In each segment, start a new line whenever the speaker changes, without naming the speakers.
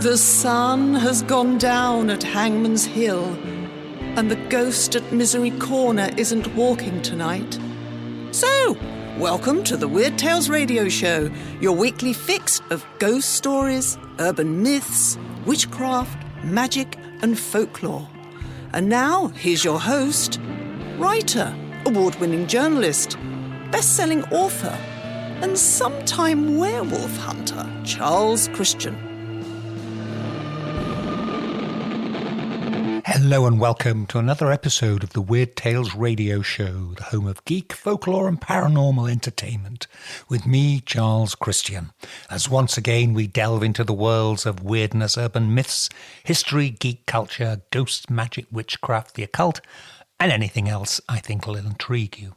The sun has gone down at Hangman's Hill, and the ghost at Misery Corner isn't walking tonight. So, welcome to the Weird Tales radio show, your weekly fix of ghost stories, urban myths, witchcraft, magic and folklore. And now, here's your host, writer, award-winning journalist, best-selling author, and sometime werewolf hunter, Charles Christian.
Hello and welcome to another episode of the Weird Tales radio show, the home of geek, folklore and paranormal entertainment, with me, Charles Christian, as once again we delve into the worlds of weirdness, urban myths, history, geek culture, ghosts, magic, witchcraft, the occult, and anything else I think will intrigue you.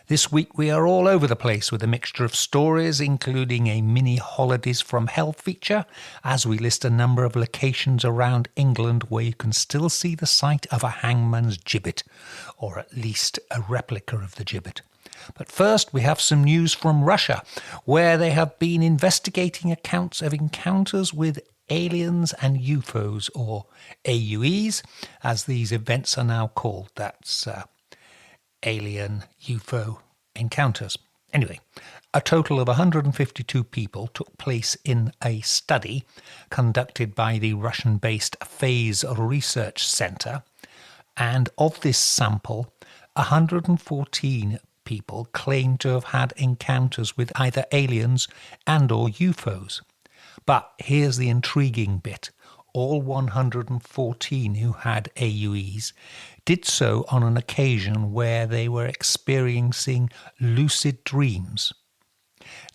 This week we are all over the place with a mixture of stories, including a mini Holidays from Hell feature, as we list a number of locations around England where you can still see the site of a hangman's gibbet, or at least a replica of the gibbet. But first we have some news from Russia, where they have been investigating accounts of encounters with aliens and UFOs, or AUEs, as these events are now called. That's alien UFO encounters. Anyway, a total of 152 people took place in a study conducted by the Russian-based Phase Research Center, and of this sample, 114 people claimed to have had encounters with either aliens and or UFOs. But here's the intriguing bit. All 114 who had AUEs did so on an occasion where they were experiencing lucid dreams.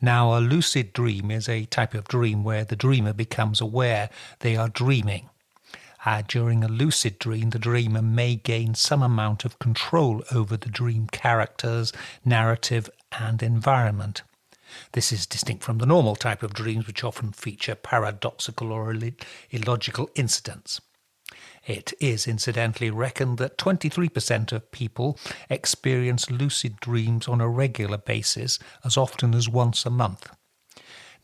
Now, a lucid dream is a type of dream where the dreamer becomes aware they are dreaming. During a lucid dream, the dreamer may gain some amount of control over the dream characters, narrative, and environment. This is distinct from the normal type of dreams, which often feature paradoxical or illogical incidents. It is incidentally reckoned that 23% of people experience lucid dreams on a regular basis, as often as once a month.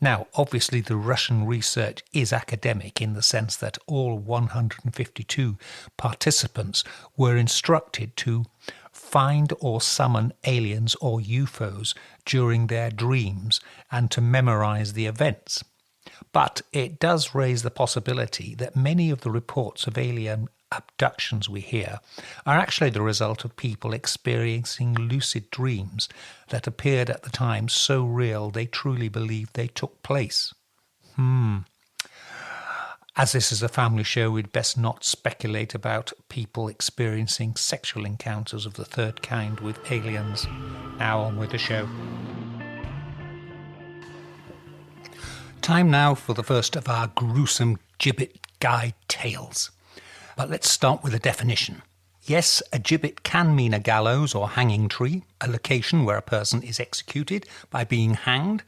Now, obviously the Russian research is academic in the sense that all 152 participants were instructed to find or summon aliens or UFOs during their dreams and to memorize the events. But it does raise the possibility that many of the reports of alien abductions we hear are actually the result of people experiencing lucid dreams that appeared at the time so real they truly believed they took place. As this is a family show, we'd best not speculate about people experiencing sexual encounters of the third kind with aliens. Now on with the show. Time now for the first of our gruesome gibbet guide tales. But let's start with a definition. Yes, a gibbet can mean a gallows or hanging tree, a location where a person is executed by being hanged,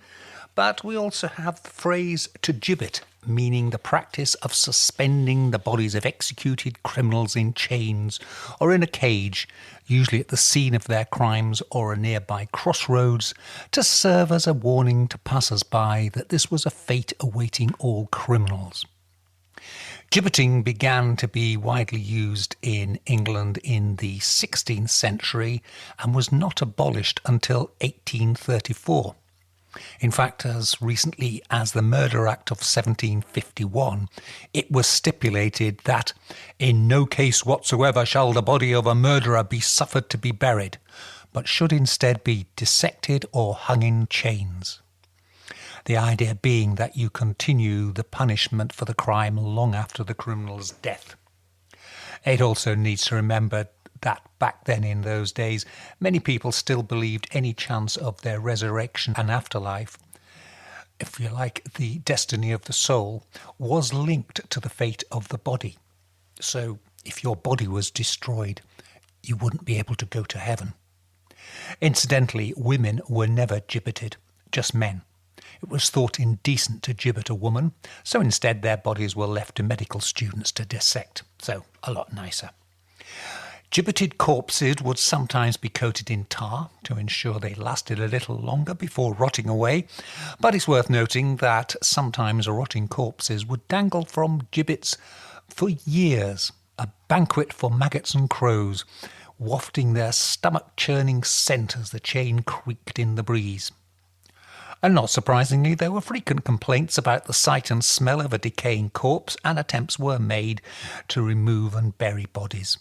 but we also have the phrase to gibbet, meaning the practice of suspending the bodies of executed criminals in chains or in a cage, usually at the scene of their crimes or a nearby crossroads, to serve as a warning to passers-by that this was a fate awaiting all criminals. Gibbeting began to be widely used in England in the 16th century and was not abolished until 1834. In fact, as recently as the Murder Act of 1751, it was stipulated that in no case whatsoever shall the body of a murderer be suffered to be buried, but should instead be dissected or hung in chains. The idea being that you continue the punishment for the crime long after the criminal's death. It also needs to remember that back then in those days, many people still believed any chance of their resurrection and afterlife, if you like, the destiny of the soul, was linked to the fate of the body. So if your body was destroyed, you wouldn't be able to go to heaven. Incidentally, women were never gibbeted, just men. It was thought indecent to gibbet a woman, so instead their bodies were left to medical students to dissect. So a lot nicer. Gibbeted corpses would sometimes be coated in tar to ensure they lasted a little longer before rotting away, but it's worth noting that sometimes rotting corpses would dangle from gibbets for years, a banquet for maggots and crows, wafting their stomach-churning scent as the chain creaked in the breeze. And not surprisingly, there were frequent complaints about the sight and smell of a decaying corpse, and attempts were made to remove and bury bodies.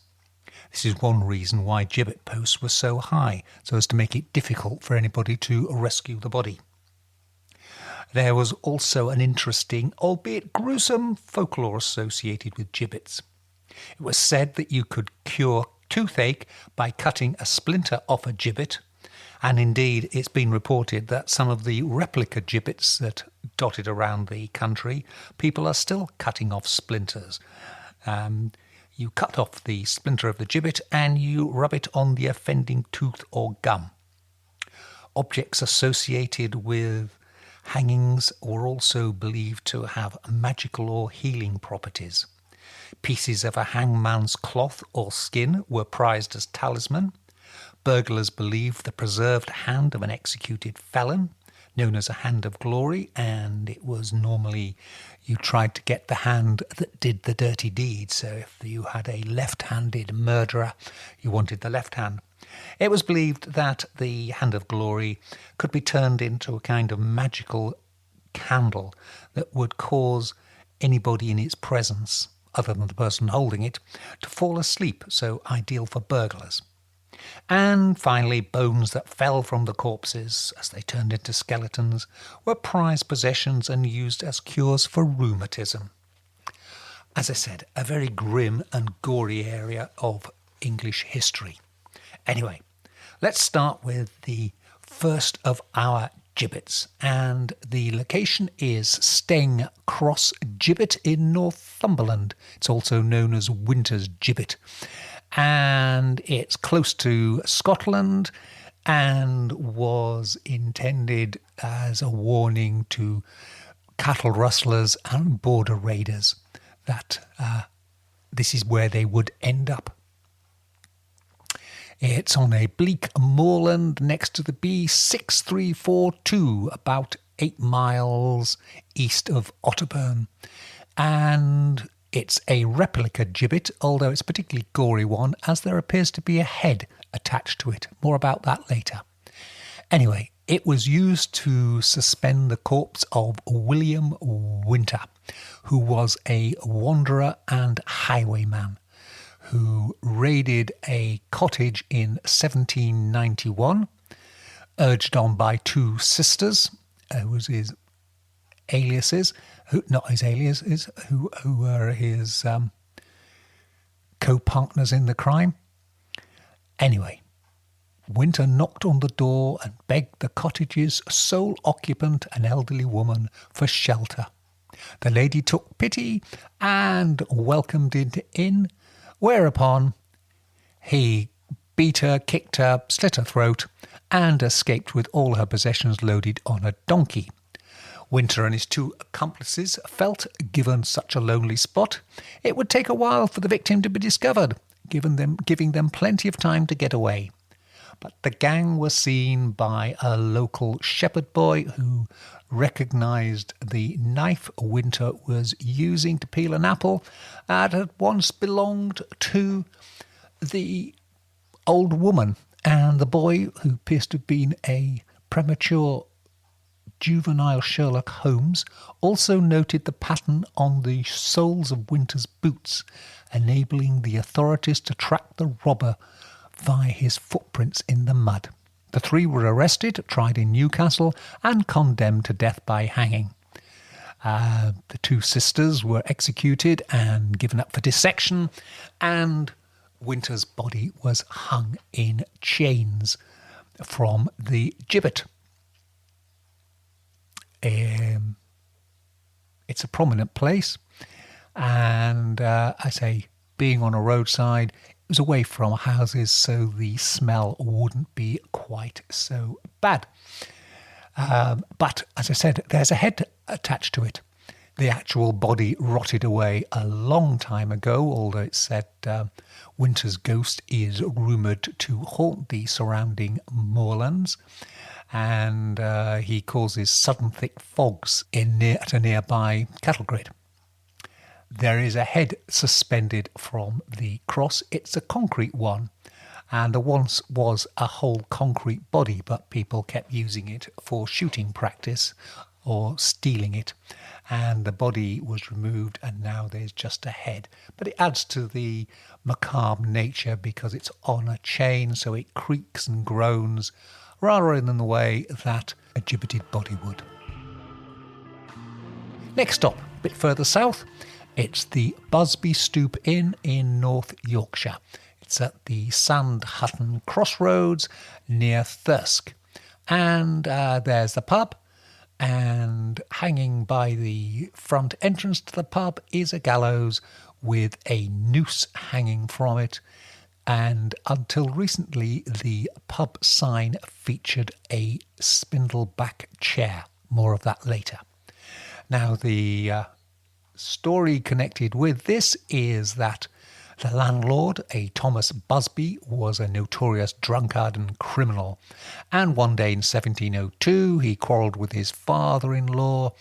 This is one reason why gibbet posts were so high, so as to make it difficult for anybody to rescue the body. There was also an interesting, albeit gruesome, folklore associated with gibbets. It was said that you could cure toothache by cutting a splinter off a gibbet, and indeed it's been reported that some of the replica gibbets that dotted around the country, people are still cutting off splinters. You cut off the splinter of the gibbet and you rub it on the offending tooth or gum. Objects associated with hangings were also believed to have magical or healing properties. Pieces of a hangman's cloth or skin were prized as talisman. Burglars believed the preserved hand of an executed felon, known as a hand of glory, and it was normally you tried to get the hand that did the dirty deed. So if you had a left-handed murderer, you wanted the left hand. It was believed that the hand of glory could be turned into a kind of magical candle that would cause anybody in its presence, other than the person holding it, to fall asleep, so ideal for burglars. And finally, bones that fell from the corpses as they turned into skeletons were prized possessions and used as cures for rheumatism. As I said, a very grim and gory area of English history. Anyway, let's start with the first of our gibbets, and the location is Steng Cross Gibbet in Northumberland. It's also known as Winter's Gibbet, and it's close to Scotland and was intended as a warning to cattle rustlers and border raiders that this is where they would end up. It's on a bleak moorland next to the B6342, about 8 miles east of Otterburn. And it's a replica gibbet, although it's a particularly gory one, as there appears to be a head attached to it. More about that later. Anyway, it was used to suspend the corpse of William Winter, who was a wanderer and highwayman, who raided a cottage in 1791, urged on by two sisters, was his aliases, who were his co-partners in the crime. Anyway, Winter knocked on the door and begged the cottage's sole occupant, an elderly woman, for shelter. The lady took pity and welcomed it in, whereupon he beat her, kicked her, slit her throat, and escaped with all her possessions loaded on a donkey. Winter and his two accomplices felt, given such a lonely spot, it would take a while for the victim to be discovered, giving them plenty of time to get away. But the gang were seen by a local shepherd boy who recognised the knife Winter was using to peel an apple and had once belonged to the old woman. And the boy, who appears to have been a premature juvenile Sherlock Holmes, also noted the pattern on the soles of Winter's boots, enabling the authorities to track the robber via his footprints in the mud. The three were arrested, tried in Newcastle, and condemned to death by hanging. The two sisters were executed and given up for dissection, and Winter's body was hung in chains from the gibbet. It's a prominent place, and I say, being on a roadside, it was away from houses, so the smell wouldn't be quite so bad. But as I said, there's a head attached to it. The actual body rotted away a long time ago, although it's said Winter's ghost is rumoured to haunt the surrounding moorlands, and he causes sudden thick fogs at a nearby cattle grid. There is a head suspended from the cross. It's a concrete one, and there once was a whole concrete body, but people kept using it for shooting practice or stealing it, and the body was removed and now there's just a head. But it adds to the macabre nature because it's on a chain, so it creaks and groans rather in the way that a gibbeted body would. Next stop, a bit further south, it's the Busby Stoop Inn in North Yorkshire. It's at the Sand Hutton Crossroads near Thirsk. And there's the pub, and hanging by the front entrance to the pub is a gallows with a noose hanging from it. And until recently, the pub sign featured a spindleback chair. More of that later. Now, the story connected with this is that the landlord, a Thomas Busby, was a notorious drunkard and criminal. And one day in 1702, he quarrelled with his father-in-law.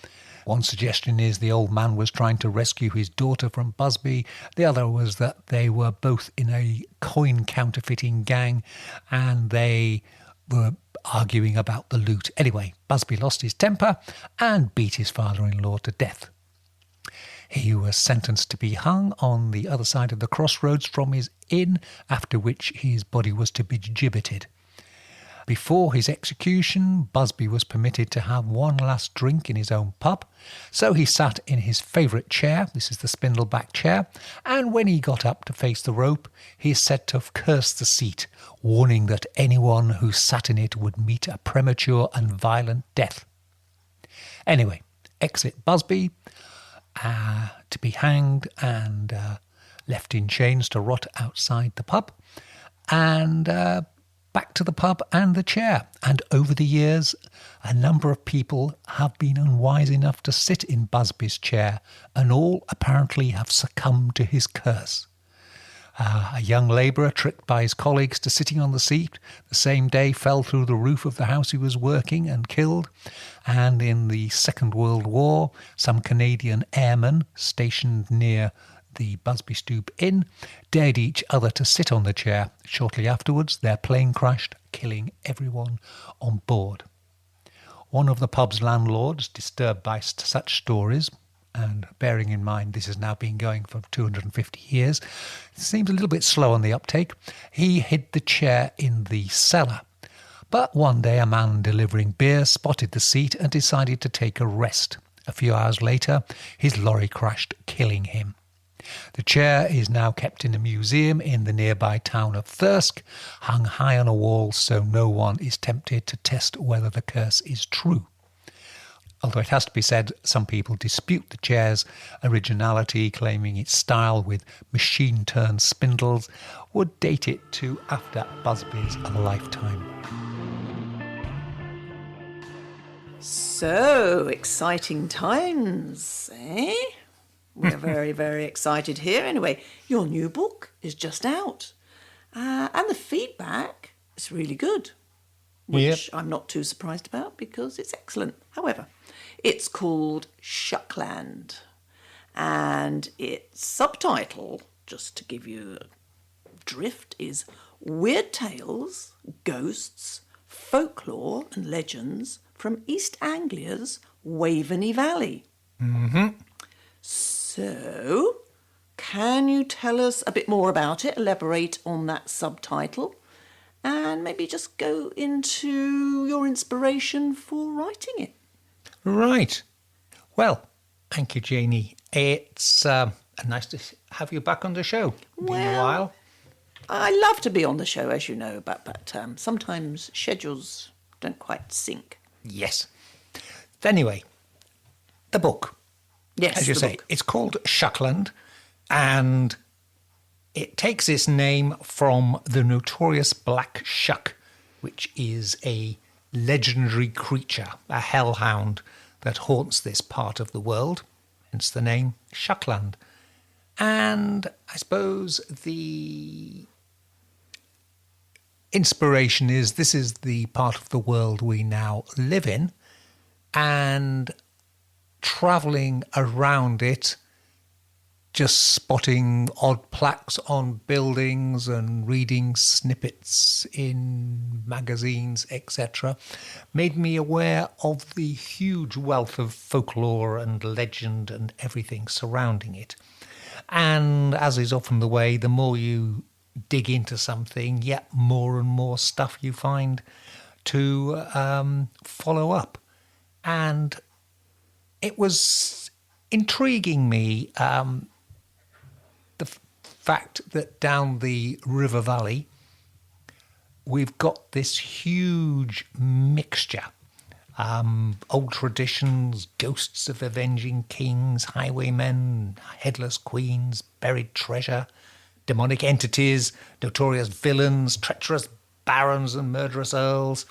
One suggestion is the old man was trying to rescue his daughter from Busby. The other was that they were both in a coin counterfeiting gang and they were arguing about the loot. Anyway, Busby lost his temper and beat his father-in-law to death. He was sentenced to be hung on the other side of the crossroads from his inn, after which his body was to be gibbeted. Before his execution, Busby was permitted to have one last drink in his own pub, so he sat in his favourite chair, this is the spindleback chair, and when he got up to face the rope, he is said to have cursed the seat, warning that anyone who sat in it would meet a premature and violent death. Anyway, exit Busby, to be hanged and left in chains to rot outside the pub, and back to the pub and the chair. And over the years, a number of people have been unwise enough to sit in Busby's chair, and all apparently have succumbed to his curse. A young labourer, tricked by his colleagues to sitting on the seat, the same day fell through the roof of the house he was working and killed. And in the Second World War, some Canadian airmen stationed near the Busby Stoop Inn dared each other to sit on the chair. Shortly afterwards, their plane crashed, killing everyone on board. One of the pub's landlords, disturbed by such stories, and bearing in mind this has now been going for 250 years, it seems a little bit slow on the uptake, he hid the chair in the cellar. But one day a man delivering beer spotted the seat and decided to take a rest. A few hours later, his lorry crashed, killing him. The chair is now kept in a museum in the nearby town of Thirsk, hung high on a wall so no one is tempted to test whether the curse is true. Although it has to be said, some people dispute the chair's originality, claiming its style with machine-turned spindles would date it to after Busby's lifetime.
So, exciting times, eh? We're very, very excited here. Anyway, your new book is just out. And the feedback is really good, which I'm not too surprised about because it's excellent. However, it's called Shuckland, and its subtitle, just to give you a drift, is Weird Tales, Ghosts, Folklore and Legends from East Anglia's Waveney Valley.
Mm-hmm.
So, can you tell us a bit more about it, elaborate on that subtitle, and maybe just go into your inspiration for writing it?
Right. Well, thank you, Janie. It's nice to have you back on the show. Been a while.
I love to be on the show, as you know, but sometimes schedules don't quite sync.
Yes. Anyway, the book.
Yes,
as you say, it's called Shuckland, and it takes its name from the notorious black shuck, which is a legendary creature, a hellhound that haunts this part of the world. hence the name Shuckland. And I suppose the inspiration is this is the part of the world we now live in, and travelling around it, just spotting odd plaques on buildings and reading snippets in magazines, etc., made me aware of the huge wealth of folklore and legend and everything surrounding it. And as is often the way, the more you dig into something, yet more and more stuff you find to follow up. And it was intriguing me, the fact that down the river valley, we've got this huge mixture. Old traditions, ghosts of avenging kings, highwaymen, headless queens, buried treasure, demonic entities, notorious villains, treacherous barons and murderous earls,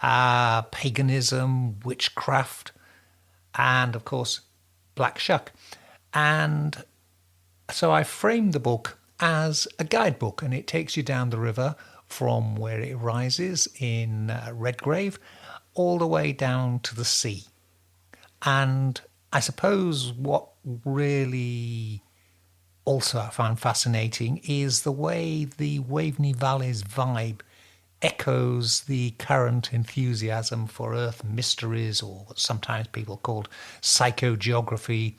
paganism, witchcraft, and, of course, Black Shuck. And so I framed the book as a guidebook, and it takes you down the river from where it rises in Redgrave all the way down to the sea. And I suppose what really also I found fascinating is the way the Waveney Valley's vibe echoes the current enthusiasm for Earth mysteries, or what sometimes people called psychogeography,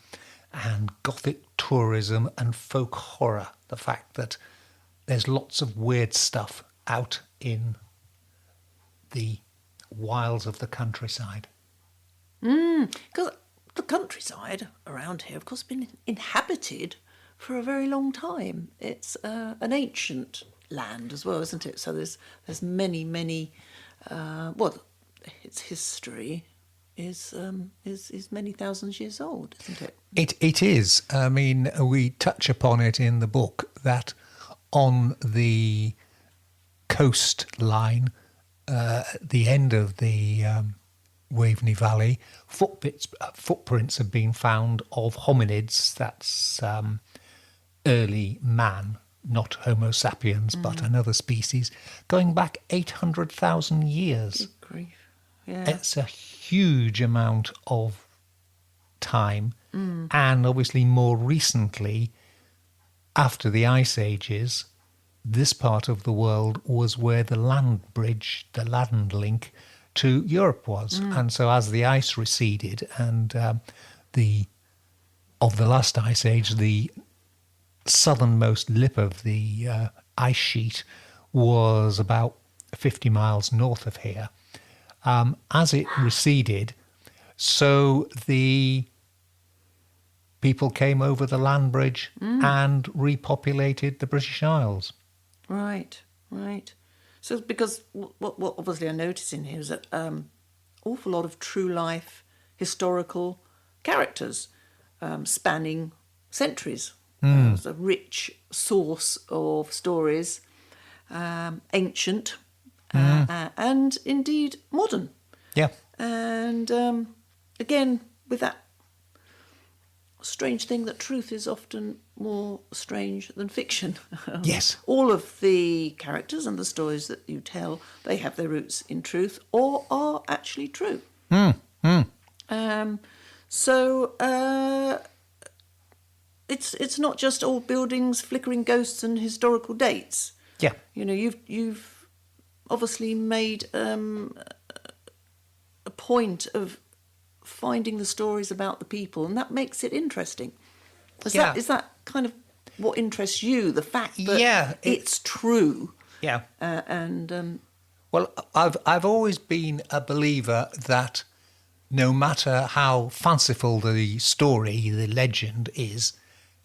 and Gothic tourism and folk horror. The fact that there's lots of weird stuff out in the wilds of the countryside.
Because the countryside around here, of course, has been inhabited for a very long time. It's an ancient land as well, isn't it? So there's many its history is many thousands years old, isn't it?
It is. I mean, we touch upon it in the book that on the coastline, the end of the Waveney Valley, footprints have been found of hominids. That's early man, not Homo sapiens, but another species, going back 800,000 years.
Good grief. Yeah.
It's a huge amount of time. And obviously more recently, after the Ice Ages, this part of the world was where the land bridge, the land link to Europe was. And so as the ice receded and of the last ice age, the southernmost lip of the ice sheet was about 50 miles north of here. As it receded, so the people came over the land bridge and repopulated the British Isles.
Right. So because what obviously I notice in here is that awful lot of true life historical characters spanning centuries. It's a rich source of stories, ancient and indeed modern.
Yeah.
And again, with that strange thing that truth is often more strange than fiction.
Yes. All
All of the characters and the stories that you tell, they have their roots in truth or are actually true. It's not just old buildings, flickering ghosts and historical dates.
Yeah.
You know, you've obviously made a point of finding the stories about the people, and that makes it interesting. Is that kind of what interests you? The fact that it's true.
Yeah.
Well,
I've always been a believer that no matter how fanciful the story, the legend is,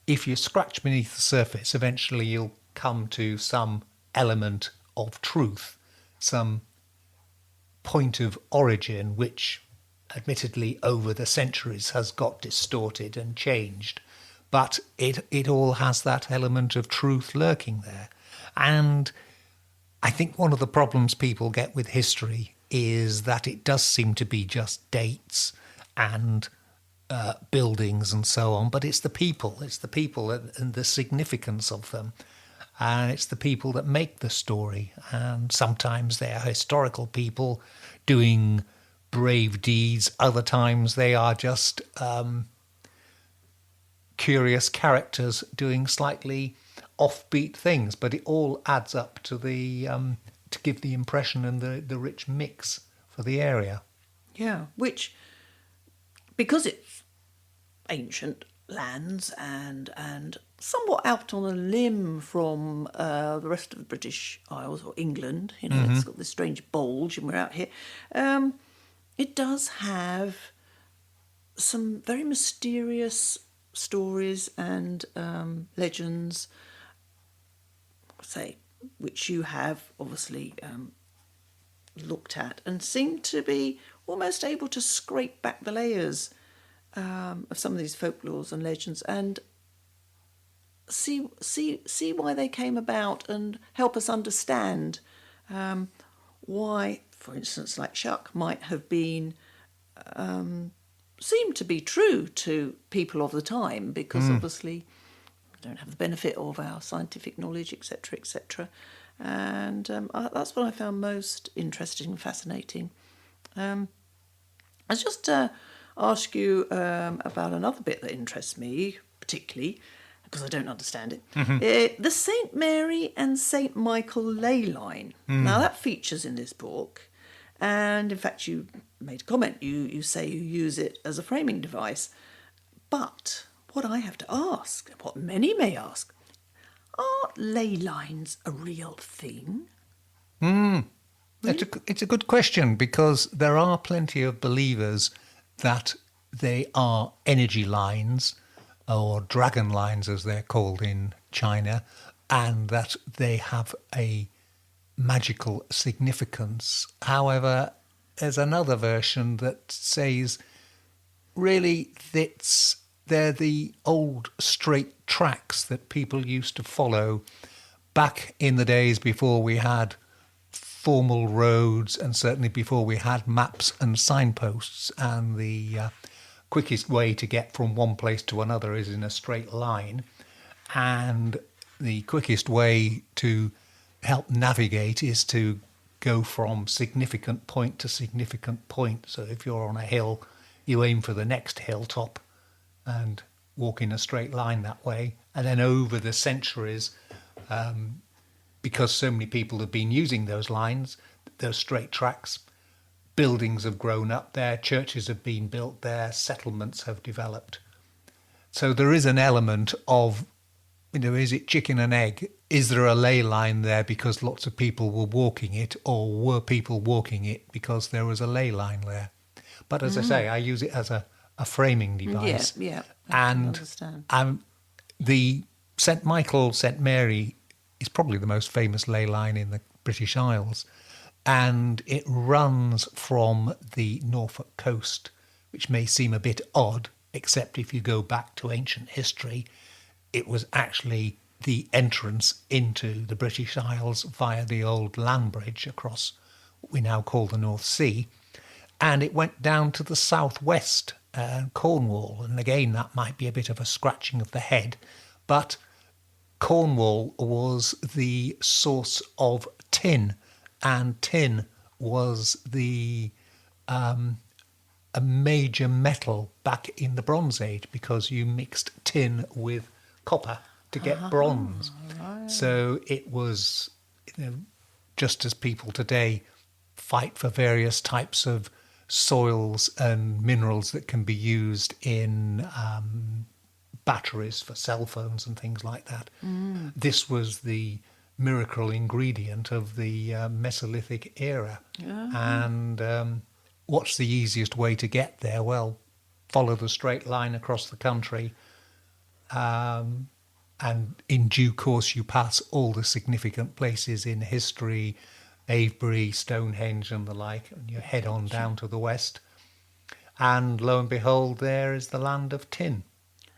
if you scratch beneath the surface, eventually you'll come to some element of truth, some point of origin, which admittedly over the centuries has got distorted and changed. But it all has that element of truth lurking there. And I think one of the problems people get with history is that it does seem to be just dates and buildings and so on, but it's the people. It's the people and the significance of them. And it's the people that make the story. And sometimes they are historical people doing brave deeds. Other times they are just curious characters doing slightly offbeat things. But it all adds up to to give the impression and the rich mix for the area.
Yeah, which, because it's ancient lands and somewhat out on a limb from the rest of the British Isles or England, it's got this strange bulge and we're out here, it does have some very mysterious stories and legends, which you have obviously looked at and seem to be almost able to scrape back the layers of some of these folklores and legends and see why they came about and help us understand why, for instance, like Shuck might have been seemed to be true to people of the time, because obviously we don't have the benefit of our scientific knowledge, etc., etc. And that's what I found most interesting and fascinating. I was just ask you about another bit that interests me, particularly, because I don't understand it. The St. Mary and St. Michael ley line. Now, that features in this book. And, in fact, you made a comment. You say you use it as a framing device. But what I have to ask, what many may ask, are ley lines a real thing?
It's a good question, because there are plenty of believers that they are energy lines, or dragon lines as they're called in China, and that they have a magical significance. However, there's another version that says really they're the old straight tracks that people used to follow back in the days before we had formal roads, and certainly before we had maps and signposts, and the quickest way to get from one place to another is in a straight line, and the quickest way to help navigate is to go from significant point to significant point. So if you're on a hill, you aim for the next hilltop and walk in a straight line that way. And then over the centuries, because so many people have been using those lines, those straight tracks, buildings have grown up there, churches have been built there, settlements have developed. So there is an element of, is it chicken and egg? Is there a ley line there because lots of people were walking it, or were people walking it because there was a ley line there? But as I say, I use it as a framing device.
Yeah,
I
understand.
The St. Michael, St. Mary is probably the most famous ley line in the British Isles, and it runs from the Norfolk coast, which may seem a bit odd, except if you go back to ancient history, it was actually the entrance into the British Isles via the old land bridge across what we now call the North Sea, and it went down to the southwest, Cornwall, and again that might be a bit of a scratching of the head, but Cornwall was the source of tin, and tin was a major metal back in the Bronze Age, because you mixed tin with copper to get bronze. Right. So it was, just as people today fight for various types of soils and minerals that can be used in batteries for cell phones and things like that. This was the miracle ingredient of the Mesolithic era. And what's the easiest way to get there? Well, follow the straight line across the country, and in due course you pass all the significant places in history, Avebury, Stonehenge and the like, and you head on down to the west, and lo and behold, there is the land of tin.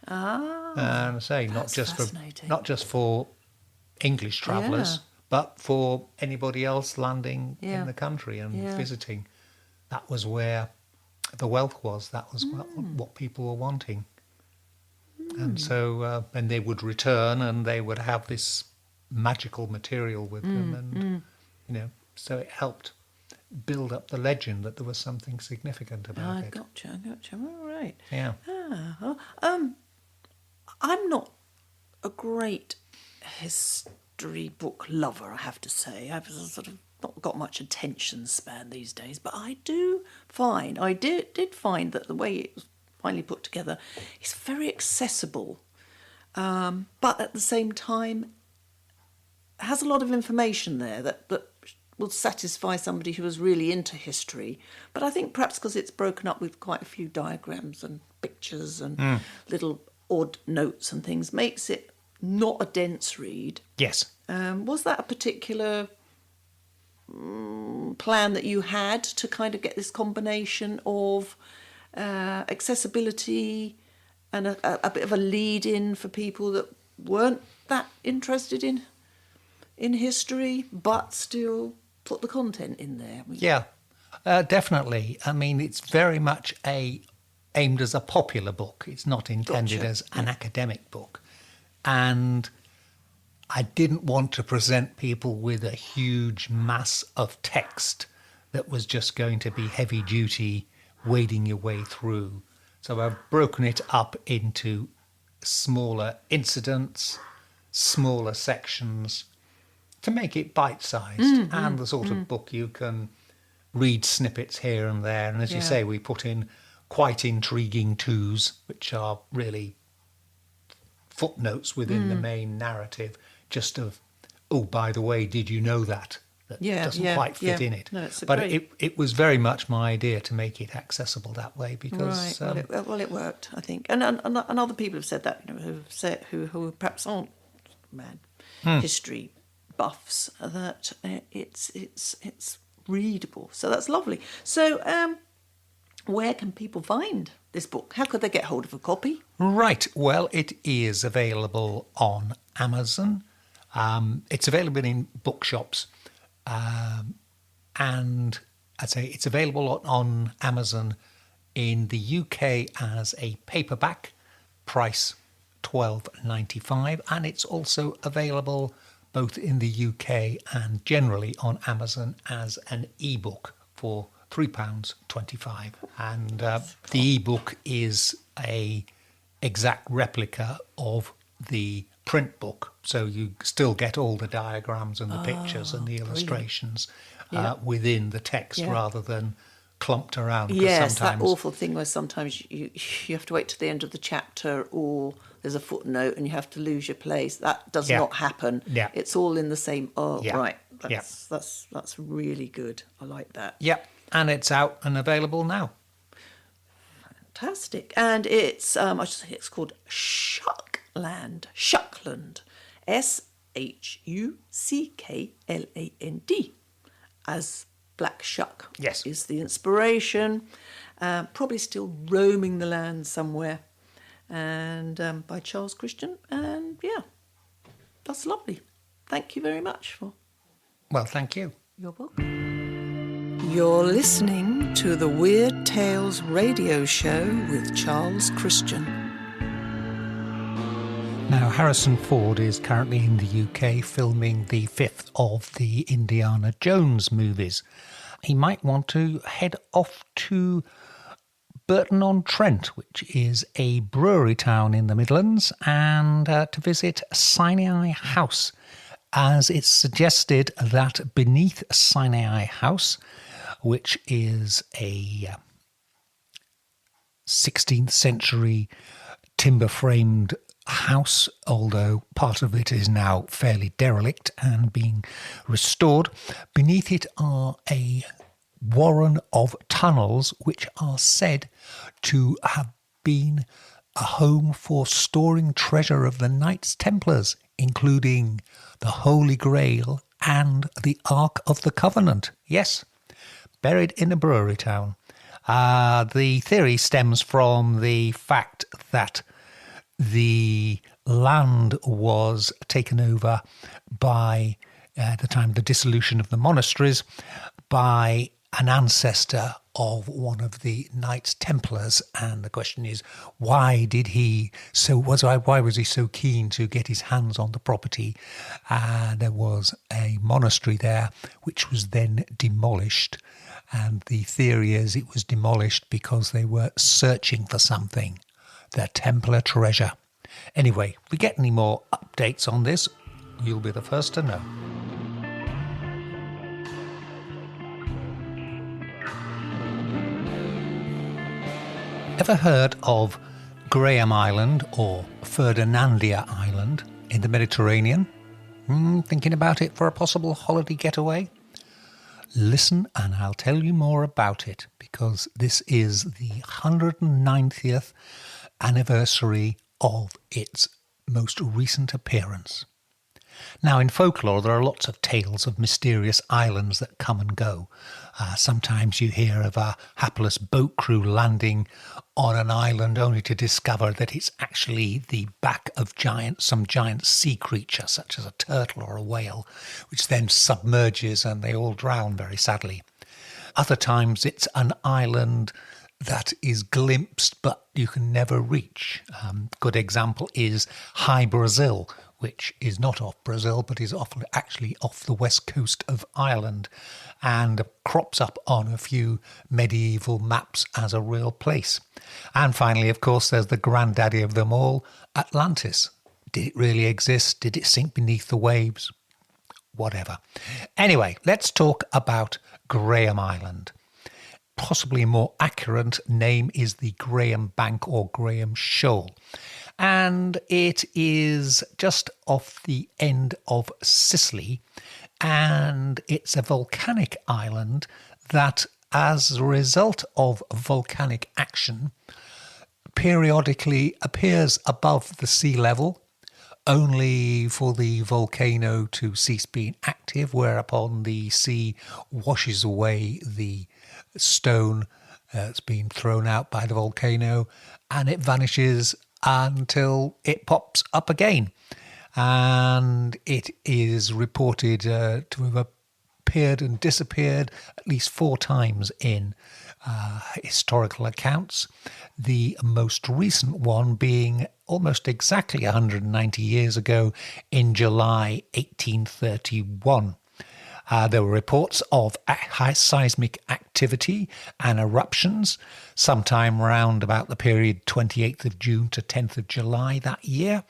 And I say, not just for English travellers, but for anybody else landing in the country and visiting. That was where the wealth was. That was what people were wanting. And so then they would return and they would have this magical material with them. And, so it helped build up the legend that there was something significant about it.
Gotcha. All right.
Yeah.
I'm not a great history book lover, I have to say. I've sort of not got much attention span these days, but I did find that the way it was finally put together is very accessible, but at the same time has a lot of information there that will satisfy somebody who is really into history. But I think perhaps because it's broken up with quite a few diagrams and pictures and little odd notes and things, makes it not a dense read.
Yes.
Was that a particular plan that you had to kind of get this combination of accessibility and a bit of a lead-in for people that weren't that interested in history, but still put the content in there?
Yeah, definitely. I mean, it's very much aimed as a popular book. It's not intended as an academic book. And I didn't want to present people with a huge mass of text that was just going to be heavy duty, wading your way through. So I've broken it up into smaller incidents, smaller sections, to make it bite-sized and the sort of book you can read snippets here and there. And as you say, we put in quite intriguing twos, which are really footnotes within the main narrative, just of, oh, by the way, did you know that? That doesn't quite fit in it.
No,
but it was very much my idea to make it accessible that way because...
Right. It worked, I think. And other people have said that, who perhaps aren't history buffs, that it's readable. So that's lovely. So where can people find this book? How could they get hold of a copy?
Right. Well, it is available on Amazon. It's available in bookshops. And I'd say it's available on Amazon in the UK as a paperback, price $12.95, and it's also available both in the UK and generally on Amazon as an ebook for £3.25. And the ebook is a exact replica of the print book, so you still get all the diagrams and the pictures and the illustrations within the text rather than clumped around.
Yes, that awful thing where sometimes you have to wait to the end of the chapter, or there's a footnote and you have to lose your place. That does not happen. Yeah. It's all in the same. Right. That's really good. I like that.
Yep, and it's out and available now.
Fantastic. And it's it's called Shuckland. Shuckland. Shuckland. As Black Shuck is the inspiration. Probably still roaming the land somewhere. And by Charles Christian. And that's lovely. Thank you very much for...
Well, thank you.
You're welcome. You're listening to the Weird Tales radio show with Charles Christian.
Now, Harrison Ford is currently in the UK filming the fifth of the Indiana Jones movies. He might want to head off to Burton-on-Trent, which is a brewery town in the Midlands, and to visit Sinai House, as it's suggested that beneath Sinai House, which is a 16th century timber-framed house, although part of it is now fairly derelict and being restored. Beneath it are a warren of tunnels which are said to have been a home for storing treasure of the Knights Templars, including the Holy Grail and the Ark of the Covenant. Yes, buried in a brewery town. The theory stems from the fact that the land was taken over by the time of the dissolution of the monasteries by an ancestor of one of the Knights Templars, and the question is, why was he so keen to get his hands on the property? There was a monastery there which was then demolished, and the theory is it was demolished because they were searching for something, their Templar treasure. Anyway, if we get any more updates on this, you'll be the first to know. Ever heard of Graham Island or Ferdinandia Island in the Mediterranean? Thinking about it for a possible holiday getaway? Listen and I'll tell you more about it, because this is the 190th anniversary of its most recent appearance. Now, in folklore, there are lots of tales of mysterious islands that come and go. Sometimes you hear of a hapless boat crew landing on an island only to discover that it's actually the back of some giant sea creature, such as a turtle or a whale, which then submerges and they all drown very sadly. Other times it's an island that is glimpsed but you can never reach. Good example is High Brazil, which is not off Brazil but is actually off the west coast of Ireland and crops up on a few medieval maps as a real place. And finally, of course, there's the granddaddy of them all, Atlantis. Did it really exist? Did it sink beneath the waves? Whatever. Anyway, let's talk about Graham Island. Possibly a more accurate name is the Graham Bank or Graham Shoal. And it is just off the end of Sicily, and it's a volcanic island that, as a result of volcanic action, periodically appears above the sea level, only for the volcano to cease being active, whereupon the sea washes away the stone that's been thrown out by the volcano, and it vanishes until it pops up again. And it is reported to have appeared and disappeared at least 4 times in historical accounts. The most recent one being almost exactly 190 years ago in July 1831. There were reports of high seismic activity and eruptions sometime around about the period 28th of June to 10th of July that year.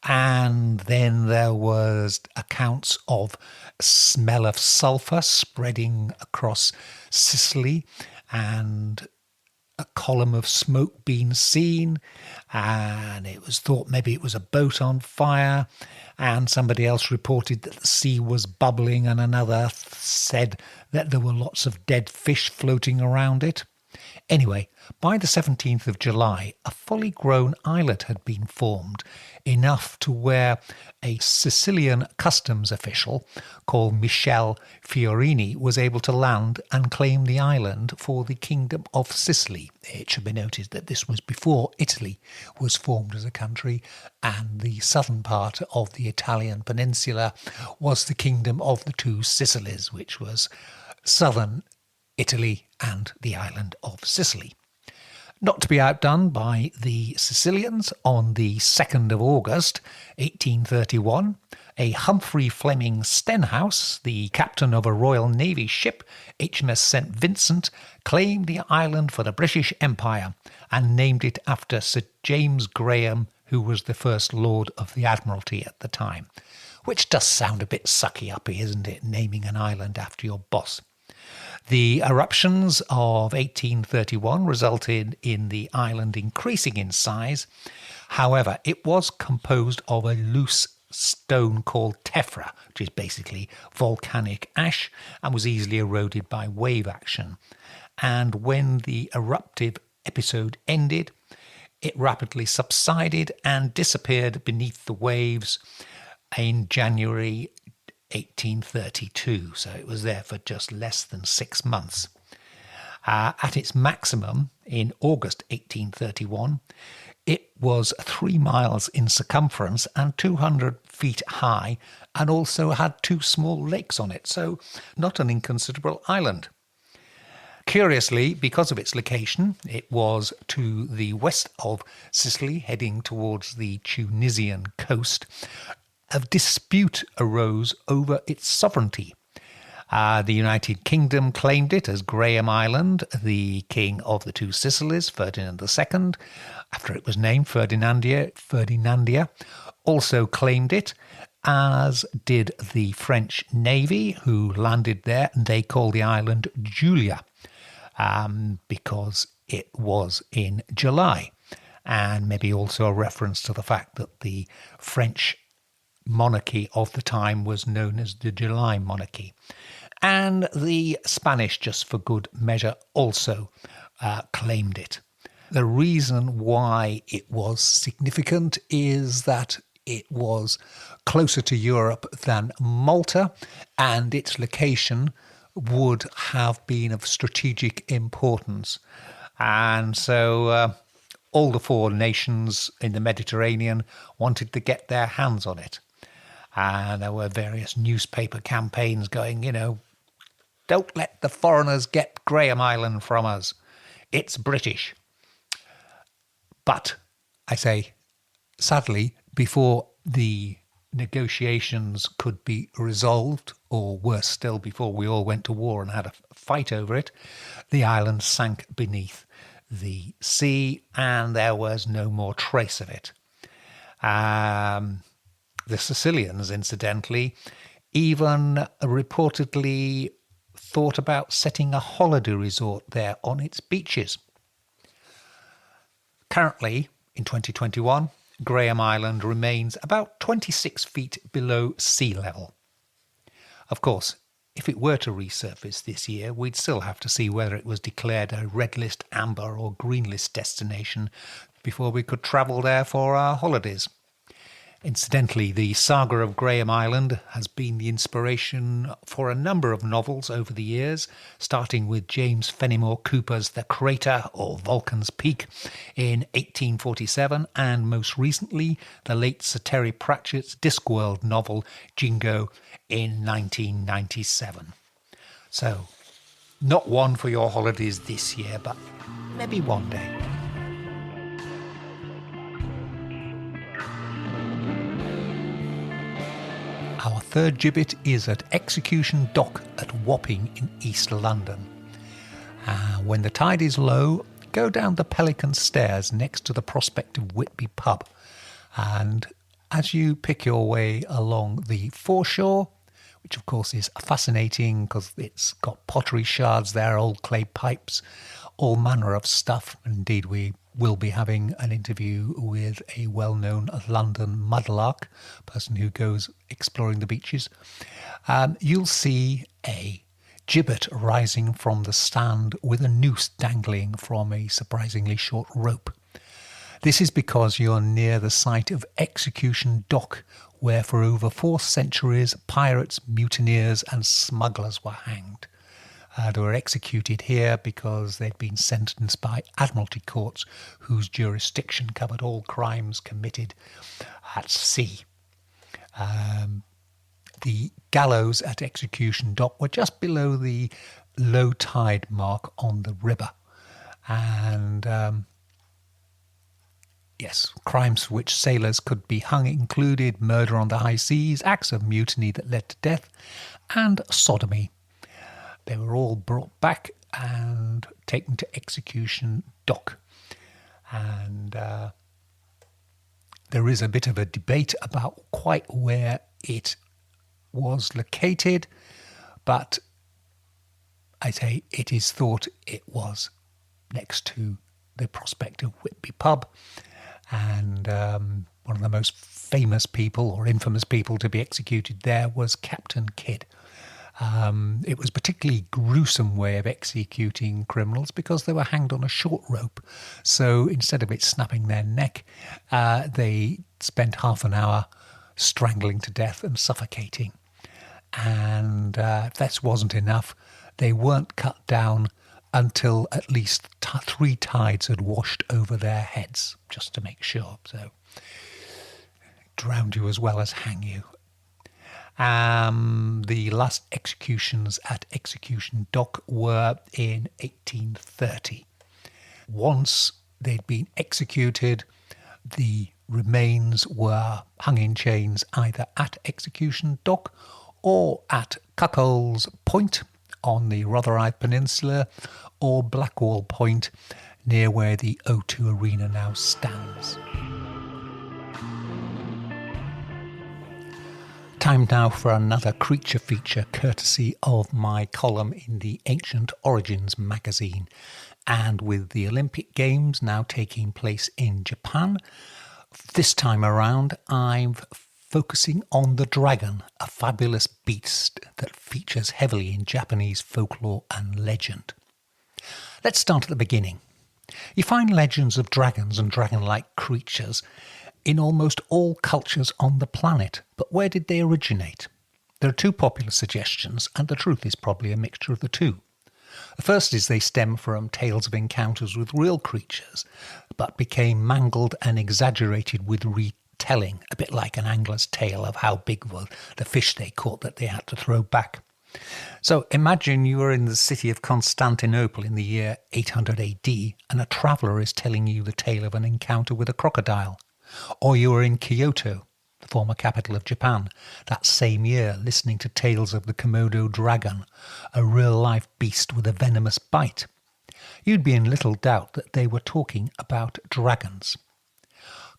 And then there was accounts of smell of sulphur spreading across Sicily and a column of smoke being seen, and it was thought maybe it was a boat on fire, and somebody else reported that the sea was bubbling, and another said that there were lots of dead fish floating around it. Anyway, by the 17th of July, a fully grown islet had been formed, enough to where a Sicilian customs official called Michele Fiorini was able to land and claim the island for the Kingdom of Sicily. It should be noted that this was before Italy was formed as a country, and the southern part of the Italian peninsula was the Kingdom of the Two Sicilies, which was southern Italy and the island of Sicily. Not to be outdone by the Sicilians, on the 2nd of August 1831, a Humphrey Fleming Stenhouse, the captain of a Royal Navy ship, HMS St. Vincent, claimed the island for the British Empire and named it after Sir James Graham, who was the First Lord of the Admiralty at the time. Which does sound a bit sucky-uppy, isn't it, naming an island after your boss? The eruptions of 1831 resulted in the island increasing in size. However, it was composed of a loose stone called tephra, which is basically volcanic ash, and was easily eroded by wave action. And when the eruptive episode ended, it rapidly subsided and disappeared beneath the waves in January 1832, so it was there for just less than 6 months. At its maximum in August 1831, it was 3 miles in circumference and 200 feet high, and also had 2 small lakes on it, so not an inconsiderable island. Curiously, because of its location, it was to the west of Sicily, heading towards the Tunisian coast. A dispute arose over its sovereignty. The United Kingdom claimed it as Graham Island. The king of the two Sicilies, Ferdinand II, after it was named Ferdinandia, also claimed it, as did the French Navy, who landed there, and they called the island Julia, because it was in July. And maybe also a reference to the fact that the French monarchy of the time was known as the July monarchy. And the Spanish, just for good measure, also claimed it. The reason why it was significant is that it was closer to Europe than Malta, and its location would have been of strategic importance. And so all the four nations in the Mediterranean wanted to get their hands on it. And there were various newspaper campaigns going, don't let the foreigners get Graham Island from us. It's British. But, I say, sadly, before the negotiations could be resolved, or worse still, before we all went to war and had a fight over it, the island sank beneath the sea and there was no more trace of it. The Sicilians, incidentally, even reportedly thought about setting a holiday resort there on its beaches. Currently, in 2021, Graham Island remains about 26 feet below sea level. Of course, if it were to resurface this year, we'd still have to see whether it was declared a red list, amber or green list destination before we could travel there for our holidays. Incidentally, the saga of Graham Island has been the inspiration for a number of novels over the years, starting with James Fenimore Cooper's The Crater or Vulcan's Peak in 1847, and most recently the late Sir Terry Pratchett's Discworld novel Jingo in 1997. So, not one for your holidays this year, but maybe one day. Our third gibbet is at Execution Dock at Wapping in East London. When the tide is low, go down the Pelican Stairs next to the Prospect of Whitby pub. And as you pick your way along the foreshore, which of course is fascinating because it's got pottery shards there, old clay pipes, all manner of stuff. Indeed, we will be having an interview with a well-known London mudlark, person who goes exploring the beaches. You'll see a gibbet rising from the stand with a noose dangling from a surprisingly short rope. This is because you're near the site of Execution Dock, where for over 4 centuries pirates, mutineers and smugglers were hanged. They were executed here because they'd been sentenced by Admiralty courts whose jurisdiction covered all crimes committed at sea. The gallows at Execution Dock were just below the low tide mark on the river. And yes, crimes for which sailors could be hung included murder on the high seas, acts of mutiny that led to death, and sodomy. They were all brought back and taken to Execution Dock. And there is a bit of a debate about quite where it was located, but I say it is thought it was next to the Prospect of Whitby pub. And one of the most famous people or infamous people to be executed there was Captain Kidd. It was a particularly gruesome way of executing criminals because they were hanged on a short rope. So instead of it snapping their neck, they spent half an hour strangling to death and suffocating. And if that wasn't enough, they weren't cut down until at least 3 tides had washed over their heads, just to make sure. So drowned you as well as hang you. The last executions at Execution Dock were in 1830. Once they'd been executed, the remains were hung in chains either at Execution Dock or at Cuckold's Point on the Rotherhithe Peninsula or Blackwall Point near where the O2 Arena now stands. Time now for another creature feature courtesy of my column in the Ancient Origins magazine. And with the Olympic Games now taking place in Japan, this time around I'm focusing on the dragon, a fabulous beast that features heavily in Japanese folklore and legend. Let's start at the beginning. You find legends of dragons and dragon-like creatures in almost all cultures on the planet, but where did they originate? There are two popular suggestions, and the truth is probably a mixture of the two. The first is they stem from tales of encounters with real creatures, but became mangled and exaggerated with retelling, a bit like an angler's tale of how big was the fish they caught that they had to throw back. So imagine you are in the city of Constantinople in the year 800 AD and a traveller is telling you the tale of an encounter with a crocodile. Or you are in Kyoto, the former capital of Japan, that same year listening to tales of the Komodo dragon, a real-life beast with a venomous bite. You'd be in little doubt that they were talking about dragons.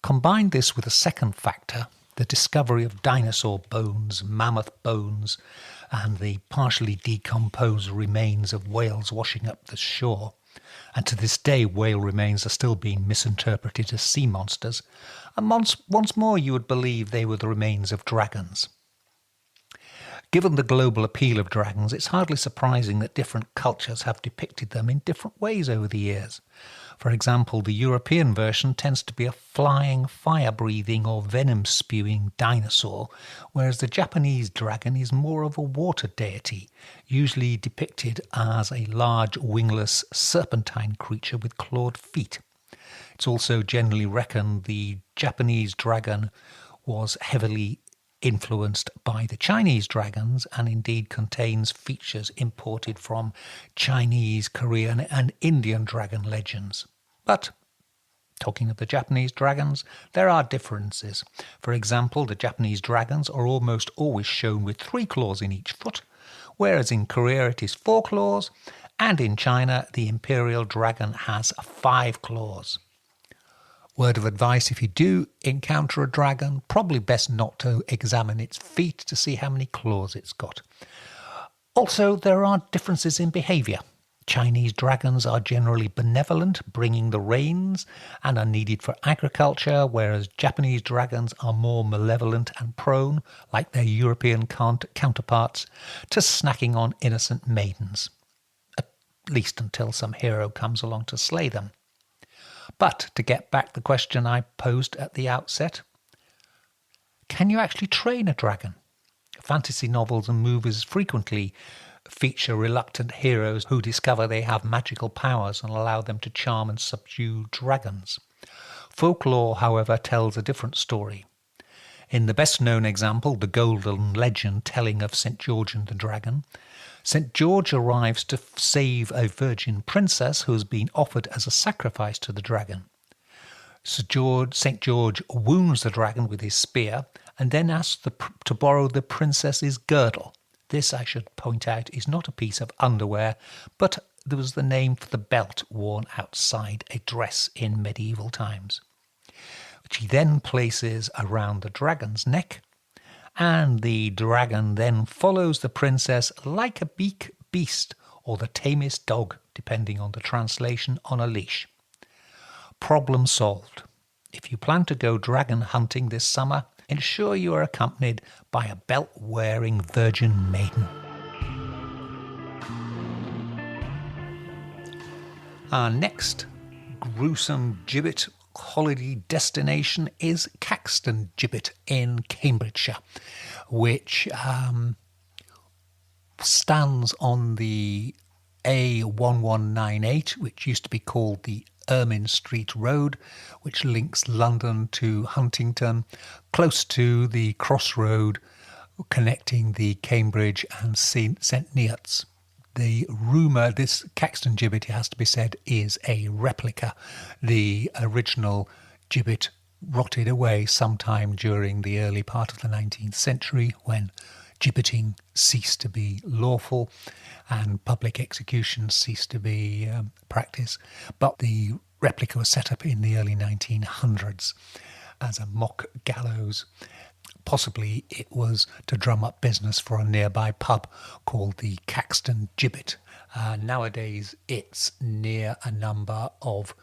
Combine this with a second factor, the discovery of dinosaur bones, mammoth bones, and the partially decomposed remains of whales washing up the shore. And to this day, whale remains are still being misinterpreted as sea monsters. And once more you would believe they were the remains of dragons. Given the global appeal of dragons, it's hardly surprising that different cultures have depicted them in different ways over the years. For example, the European version tends to be a flying, fire-breathing or venom-spewing dinosaur, whereas the Japanese dragon is more of a water deity, usually depicted as a large, wingless, serpentine creature with clawed feet. It's also generally reckoned the Japanese dragon was heavily influenced by the Chinese dragons and indeed contains features imported from Chinese, Korean and Indian dragon legends. But talking of the Japanese dragons, there are differences. For example, the Japanese dragons are almost always shown with 3 claws in each foot, whereas in Korea it is 4 claws, and in China the imperial dragon has 5 claws. Word of advice, if you do encounter a dragon, probably best not to examine its feet to see how many claws it's got. Also, there are differences in behaviour. Chinese dragons are generally benevolent, bringing the rains, and are needed for agriculture, whereas Japanese dragons are more malevolent and prone, like their European counterparts, to snacking on innocent maidens. At least until some hero comes along to slay them. But to get back to the question I posed at the outset, can you actually train a dragon? Fantasy novels and movies frequently feature reluctant heroes who discover they have magical powers and allow them to charm and subdue dragons. Folklore, however, tells a different story. In the best-known example, the Golden Legend telling of St. George and the Dragon, St. George arrives to save a virgin princess who has been offered as a sacrifice to the dragon. St. George wounds the dragon with his spear and then asks to borrow the princess's girdle. This, I should point out, is not a piece of underwear, but there was the name for the belt worn outside a dress in medieval times, which he then places around the dragon's neck. And the dragon then follows the princess like a beak beast or the tamest dog, depending on the translation, on a leash. Problem solved. If you plan to go dragon hunting this summer, ensure you are accompanied by a belt-wearing virgin maiden. Our next gruesome gibbet holiday destination is Caxton Gibbet in Cambridgeshire, which stands on the A1198, which used to be called the Ermine Street Road, which links London to Huntington, close to the crossroad connecting the Cambridge and St Neots. The rumour, this Caxton gibbet, it has to be said, is a replica. The original gibbet rotted away sometime during the early part of the 19th century when gibbeting ceased to be lawful and public executions ceased to be practiced. But the replica was set up in the early 1900s as a mock gallows. Possibly it was to drum up business for a nearby pub called the Caxton Gibbet. Nowadays it's near a number of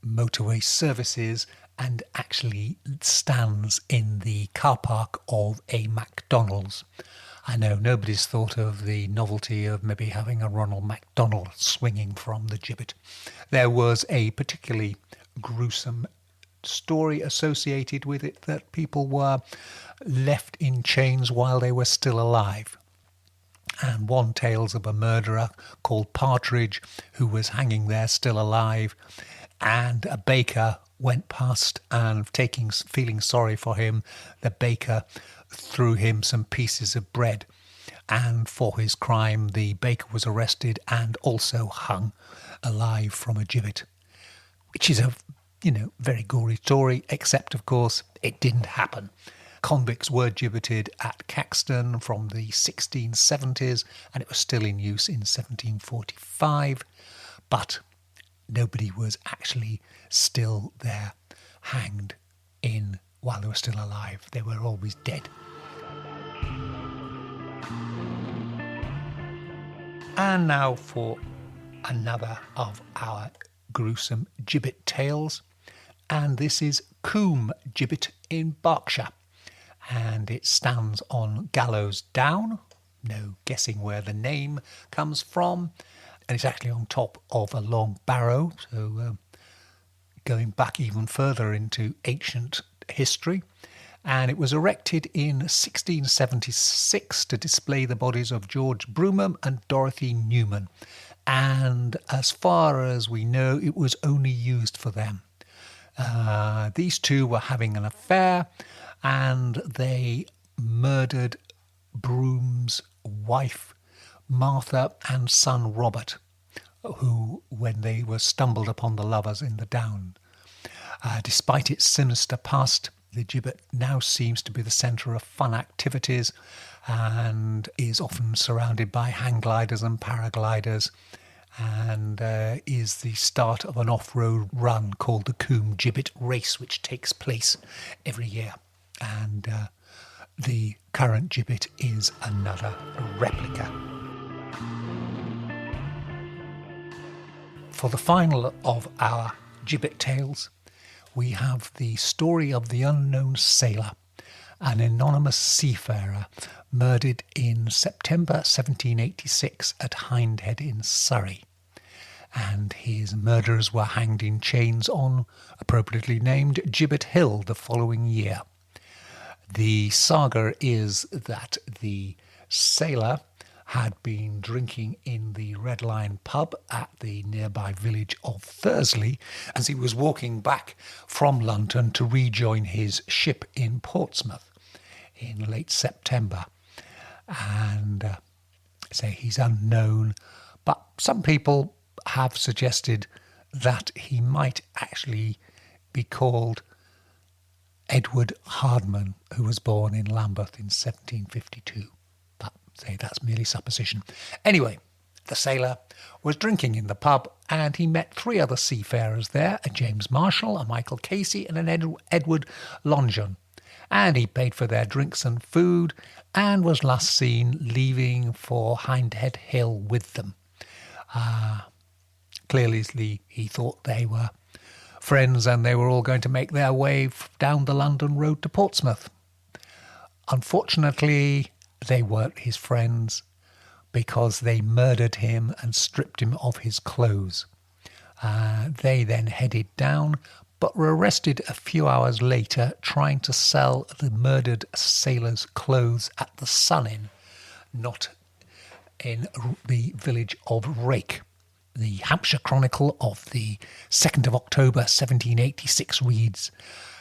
motorway services and actually stands in the car park of a McDonald's. I know nobody's thought of the novelty of maybe having a Ronald McDonald swinging from the gibbet. There was a particularly gruesome story associated with it, that people were left in chains while they were still alive. And one tales of a murderer called Partridge who was hanging there still alive, and a baker went past and feeling sorry for him, the baker threw him some pieces of bread, and for his crime the baker was arrested and also hung alive from a gibbet, which is a very gory story, except of course it didn't happen. Convicts were gibbeted at Caxton from the 1670s and it was still in use in 1745, but nobody was actually still there hanged in while they were still alive. They were always dead. And now for another of our gruesome gibbet tales, and this is Coombe Gibbet in Berkshire, and it stands on Gallows Down. No guessing where the name comes from, and it's actually on top of a long barrow, so going back even further into ancient history. And it was erected in 1676 to display the bodies of George Broomham and Dorothy Newman. And as far as we know, it was only used for them. These two were having an affair and they murdered Broom's wife, Martha, and son, Robert, who, when they were stumbled upon the lovers in the Down. Despite its sinister past, the gibbet now seems to be the centre of fun activities and is often surrounded by hang gliders and paragliders, and is the start of an off-road run called the Coombe Gibbet Race, which takes place every year. And the current gibbet is another replica. For the final of our gibbet tales, we have the story of the unknown sailor, an anonymous seafarer murdered in September 1786 at Hindhead in Surrey. And his murderers were hanged in chains on, appropriately named, Gibbet Hill the following year. The saga is that the sailor had been drinking in the Red Lion pub at the nearby village of Thursley as he was walking back from London to rejoin his ship in Portsmouth in late September. And say he's unknown, but some people have suggested that he might actually be called Edward Hardman, who was born in Lambeth in 1752. But say that's merely supposition. Anyway, the sailor was drinking in the pub and he met three other seafarers there, a James Marshall, a Michael Casey and an Edward Longeon. And he paid for their drinks and food and was last seen leaving for Hindhead Hill with them. Clearly he thought they were friends and they were all going to make their way down the London road to Portsmouth. Unfortunately, they weren't his friends because they murdered him and stripped him of his clothes. They then headed down, but were arrested a few hours later trying to sell the murdered sailor's clothes at the Sun Inn, not in the village of Rake. The Hampshire Chronicle of the 2nd of October 1786 reads,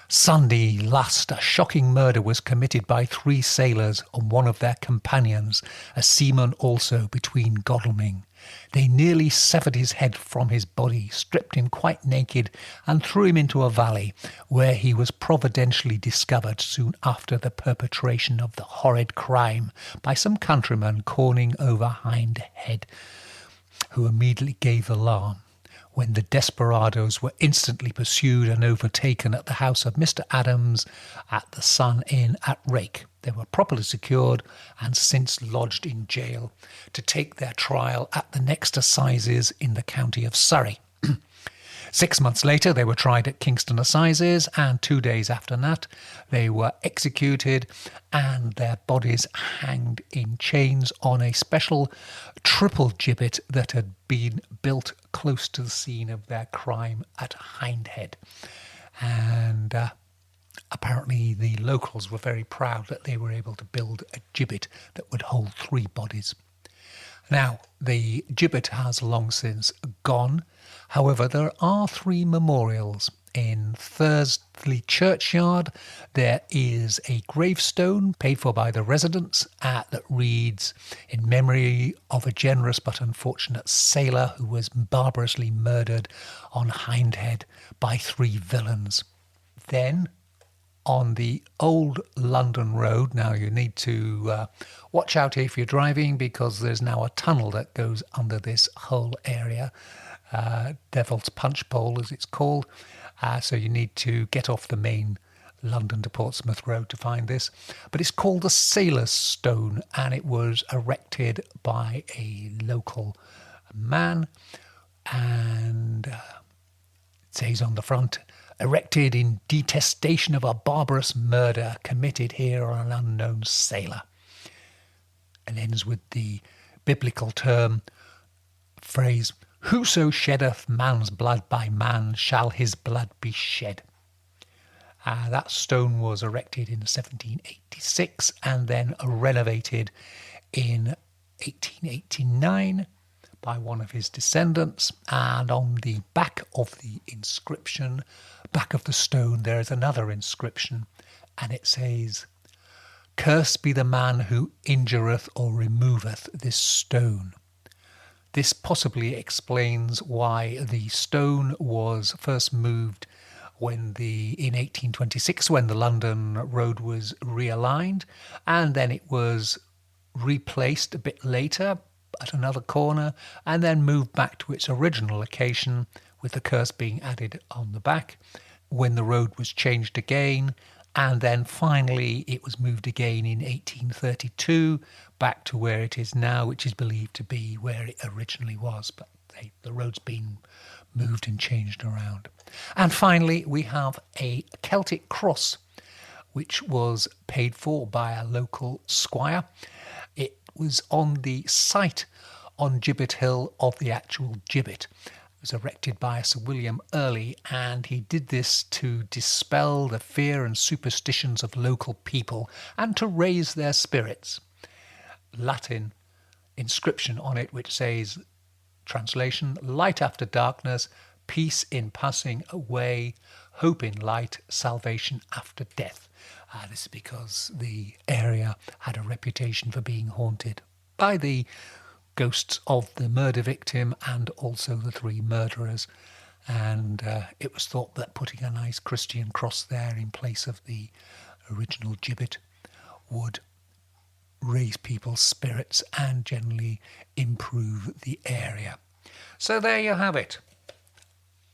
Sunday last, a shocking murder was committed by 3 sailors on one of their companions, a seaman also, between Godalming. They nearly severed his head from his body, stripped him quite naked, and threw him into a valley, where he was providentially discovered soon after the perpetration of the horrid crime by some countrymen corning over Hindhead, who immediately gave alarm, when the desperadoes were instantly pursued and overtaken at the house of Mr. Adams at the Sun Inn at Rake. They were properly secured and since lodged in jail to take their trial at the next assizes in the county of Surrey. 6 months later, they were tried at Kingston Assizes, and 2 days after that, they were executed and their bodies hanged in chains on a special triple gibbet that had been built close to the scene of their crime at Hindhead. And apparently the locals were very proud that they were able to build a gibbet that would hold 3 bodies. Now, the gibbet has long since gone. However, there are 3 memorials. In Thursley Churchyard, there is a gravestone paid for by the residents that reads, "In memory of a generous but unfortunate sailor who was barbarously murdered on Hindhead by 3 villains." Then, on the old London Road, now you need to watch out if you're driving, because there's now a tunnel that goes under this whole area, Devil's Punch Bowl as it's called, so you need to get off the main London to Portsmouth Road to find this. But it's called the Sailor's Stone, and it was erected by a local man, and it says on the front, "Erected in detestation of a barbarous murder committed here on an unknown sailor," and ends with the biblical phrase, "Whoso sheddeth man's blood by man, shall his blood be shed." That stone was erected in 1786 and then renovated in 1889 by one of his descendants. And on the back of the inscription, back of the stone, there is another inscription, and it says, "Cursed be the man who injureth or removeth this stone." This possibly explains why the stone was first moved in 1826, when the London Road was realigned, and then it was replaced a bit later at another corner, and then moved back to its original location, with the curse being added on the back, when the road was changed again, and then finally it was moved again in 1832 back to where it is now, which is believed to be where it originally was, but the road's been moved and changed around. And finally, we have a Celtic cross, which was paid for by a local squire. It was on the site on Gibbet Hill of the actual gibbet. It was erected by Sir William Early, and he did this to dispel the fear and superstitions of local people and to raise their spirits. Latin inscription on it which says, translation, "Light after darkness, peace in passing away, hope in light, salvation after death." This is because the area had a reputation for being haunted by the ghosts of the murder victim and also the 3 murderers. And it was thought that putting a nice Christian cross there in place of the original gibbet would raise people's spirits and generally improve the area. So there you have it.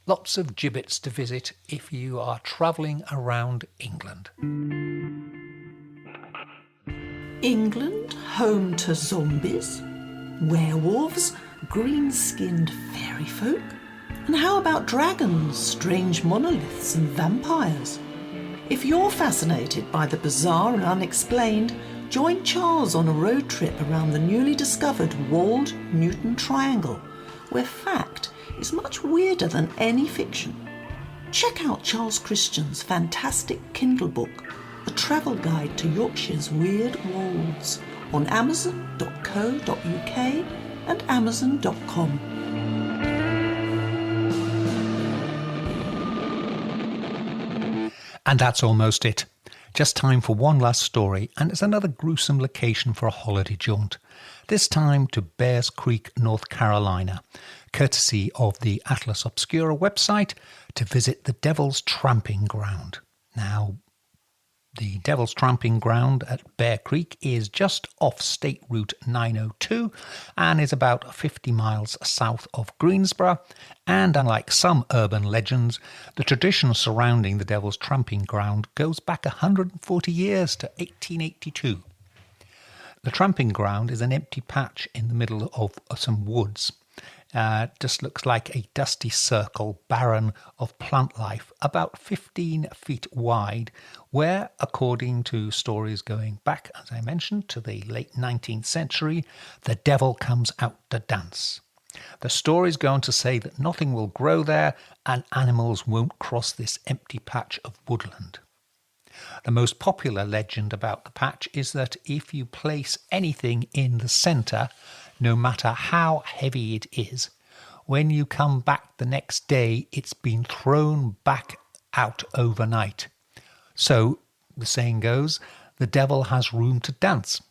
Lots of gibbets to visit if you are travelling around England.
England, home to zombies, werewolves, green-skinned fairy folk? And how about dragons, strange monoliths and vampires? If you're fascinated by the bizarre and unexplained, join Charles on a road trip around the newly discovered walled Newton Triangle, where fact is much weirder than any fiction. Check out Charles Christian's fantastic Kindle book, A Travel Guide to Yorkshire's Weird Wolds, on amazon.co.uk and amazon.com.
And that's almost it. Just time for one last story, and it's another gruesome location for a holiday jaunt. This time to Bears Creek, North Carolina, courtesy of the Atlas Obscura website, to visit the Devil's Tramping Ground. Now, the Devil's Tramping Ground at Bear Creek is just off State Route 902 and is about 50 miles south of Greensboro. And unlike some urban legends, the tradition surrounding the Devil's Tramping Ground goes back 140 years to 1882. The tramping ground is an empty patch in the middle of some woods. Just looks like a dusty circle, barren of plant life, about 15 feet wide, where, according to stories going back, as I mentioned, to the late 19th century, the devil comes out to dance. The stories go on to say that nothing will grow there and animals won't cross this empty patch of woodland. The most popular legend about the patch is that if you place anything in the centre, no matter how heavy it is, when you come back the next day, it's been thrown back out overnight. So, the saying goes, the devil has room to dance.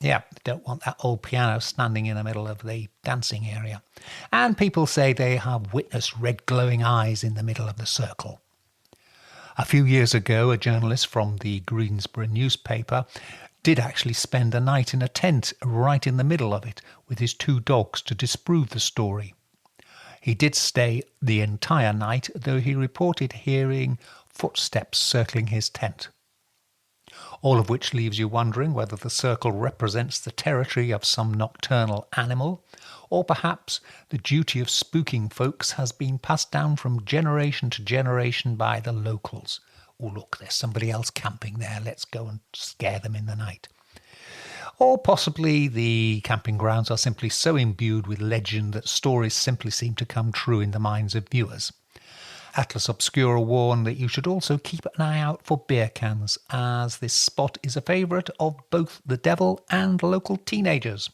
Yeah, they don't want that old piano standing in the middle of the dancing area. And people say they have witnessed red glowing eyes in the middle of the circle. A few years ago, a journalist from the Greensboro newspaper did actually spend a night in a tent right in the middle of it with his 2 dogs to disprove the story. He did stay the entire night, though he reported hearing footsteps circling his tent. All of which leaves you wondering whether the circle represents the territory of some nocturnal animal, or perhaps the duty of spooking folks has been passed down from generation to generation by the locals. Oh, look, there's somebody else camping there. Let's go and scare them in the night. Or possibly the camping grounds are simply so imbued with legend that stories simply seem to come true in the minds of viewers. Atlas Obscura warned that you should also keep an eye out for beer cans, as this spot is a favourite of both the devil and local teenagers.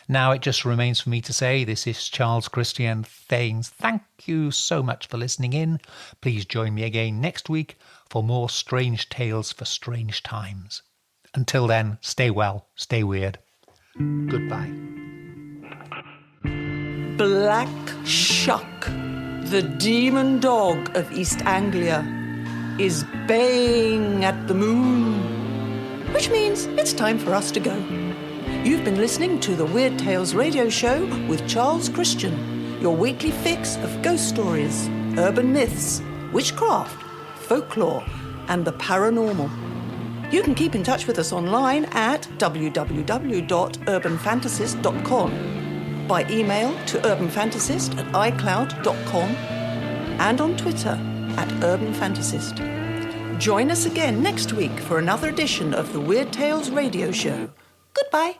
Now it just remains for me to say this is Charles Christian saying thank you so much for listening in. Please join me again next week for more strange tales for strange times. Until then, stay well, stay weird. Goodbye.
Black Shuck, the demon dog of East Anglia, is baying at the moon, which means it's time for us to go. You've been listening to the Weird Tales radio show with Charles Christian, your weekly fix of ghost stories, urban myths, witchcraft, folklore, and the paranormal. You can keep in touch with us online at www.urbanfantasist.com, by email to urbanfantasist@icloud.com, and on Twitter @urbanfantasist. Join us again next week for another edition of the Weird Tales radio show. Goodbye.